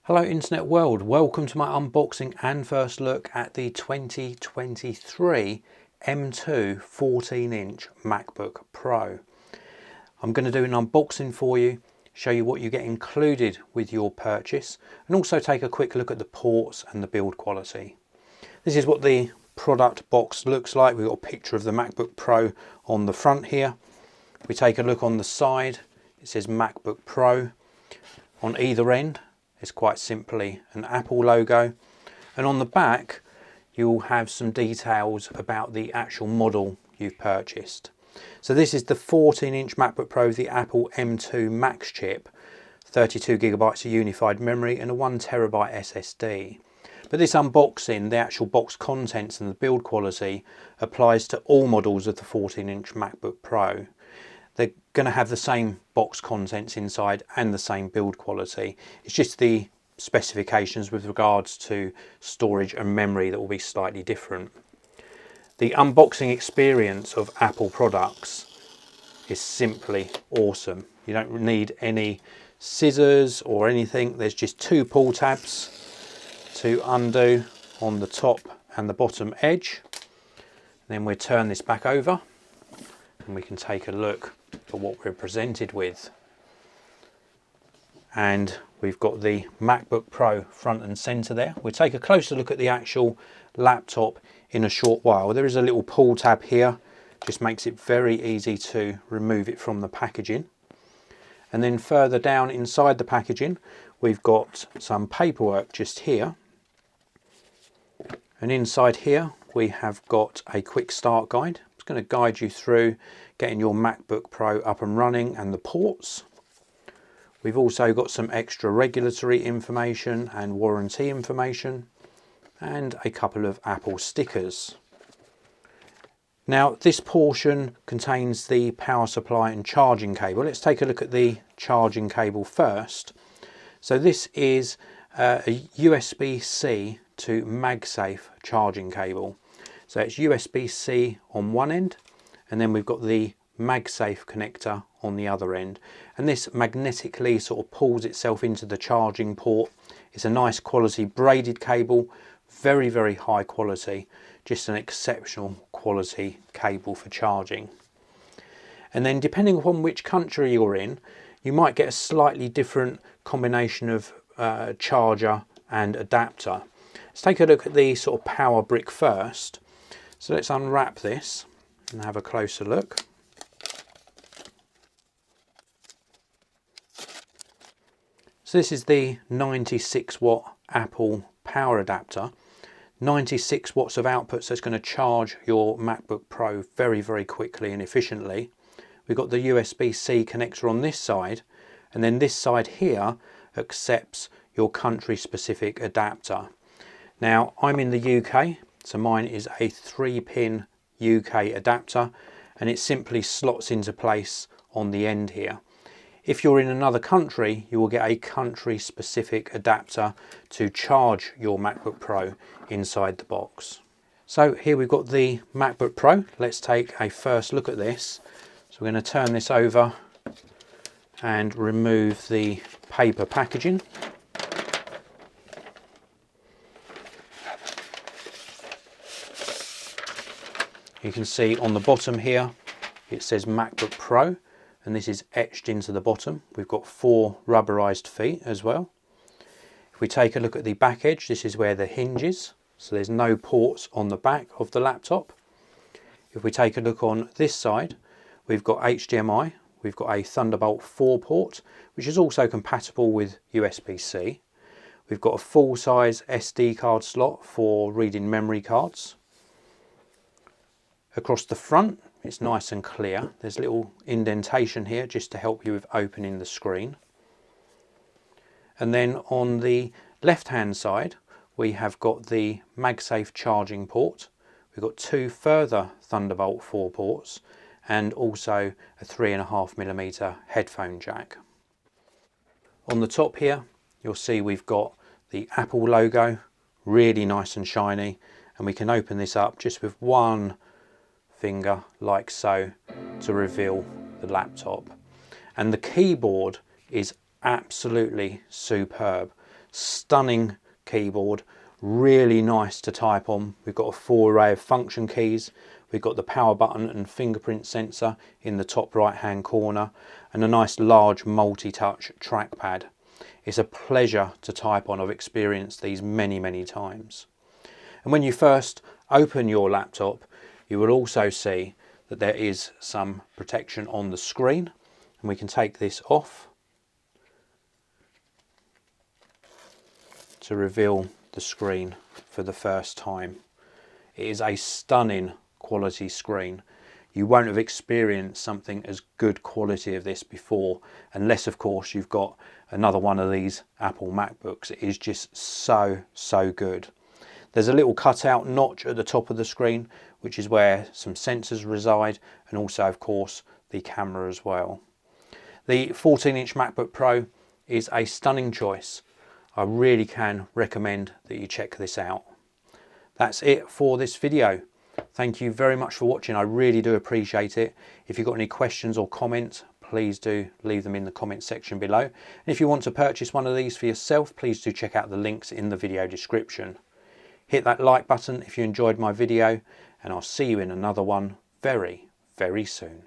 Hello internet world, welcome to my unboxing and first look at the 2023 M2 14-inch MacBook Pro. I'm going to do an unboxing for you, show you what you get included with your purchase, and also take a quick look at the ports and the build quality. This is what the product box looks like. We've got a picture of the MacBook Pro on the front here. If we take a look on the side, it says MacBook Pro. On either end, it's quite simply an Apple logo, and on the back you'll have some details about the actual model you've purchased. So this is the 14-inch MacBook Pro with the Apple M2 Max chip, 32 gigabytes of unified memory and a 1 terabyte SSD. But this unboxing, the actual box contents and the build quality applies to all models of the 14-inch MacBook Pro. They're going to have the same box contents inside and the same build quality. It's just the specifications with regards to storage and memory that will be slightly different. The unboxing experience of Apple products is simply awesome. You don't need any scissors or anything. There's just two pull tabs to undo on the top and the bottom edge. Then we turn this back over and we can take a look at what we're presented with. And we've got the MacBook Pro front and center there. We'll take a closer look at the actual laptop in a short while. There is a little pull tab here, just makes it very easy to remove it from the packaging. And then further down inside the packaging, we've got some paperwork just here. And inside here, we have got a quick start guide. It's going to guide you through getting your MacBook Pro up and running and the ports. We've also got some extra regulatory information and warranty information and a couple of Apple stickers. Now this portion contains the power supply and charging cable. Let's take a look at the charging cable first. So this is a USB-C to MagSafe charging cable. So it's USB-C on one end, and then we've got the MagSafe connector on the other end. And this magnetically sort of pulls itself into the charging port. It's a nice quality braided cable, very, very high quality, just an exceptional quality cable for charging. And then depending upon which country you're in, you might get a slightly different combination of charger and adapter. Let's take a look at the sort of power brick first. So let's unwrap this and have a closer look. So this is the 96 watt Apple power adapter. 96 watts of output, so it's going to charge your MacBook Pro very, very quickly and efficiently. We've got the USB-C connector on this side, and then this side here accepts your country specific adapter. Now I'm in the UK, so mine is a 3-pin UK adapter, and it simply slots into place on the end here. If you're in another country, you will get a country specific adapter to charge your MacBook Pro inside the box. So here we've got the MacBook Pro. Let's take a first look at this. So we're going to turn this over and remove the paper packaging. You can see on the bottom here it says MacBook Pro, and this is etched into the bottom. We've got 4 rubberized feet as well. If we take a look at the back edge, this is where the hinge is, so there's no ports on the back of the laptop. If we take a look on this side, we've got HDMI, we've got a Thunderbolt 4 port, which is also compatible with USB-C. We've got a full-size SD card slot for reading memory cards. Across the front, it's nice and clear. There's a little indentation here just to help you with opening the screen. And then on the left-hand side, we have got the MagSafe charging port. We've got 2 further Thunderbolt 4 ports and also a 3.5mm headphone jack. On the top here, you'll see we've got the Apple logo, really nice and shiny, and we can open this up just with one finger like so to reveal the laptop. And the keyboard is absolutely superb. Stunning keyboard, really nice to type on. We've got a full array of function keys. We've got the power button and fingerprint sensor in the top right hand corner, and a nice large multi-touch trackpad. It's a pleasure to type on. I've experienced these many times. And when you first open your laptop, you will also see that there is some protection on the screen, and we can take this off to reveal the screen for the first time. It is a stunning quality screen. You won't have experienced something as good quality of this before, unless of course you've got another one of these Apple MacBooks. It is just so good. There's a little cutout notch at the top of the screen, which is where some sensors reside, and also of course the camera as well. The 14-inch MacBook Pro is a stunning choice. I really can recommend that you check this out. That's it for this video. Thank you very much for watching. I really do appreciate it. If you've got any questions or comments, please do leave them in the comment section below. And if you want to purchase one of these for yourself, please do check out the links in the video description. Hit that like button if you enjoyed my video, and I'll see you in another one very soon.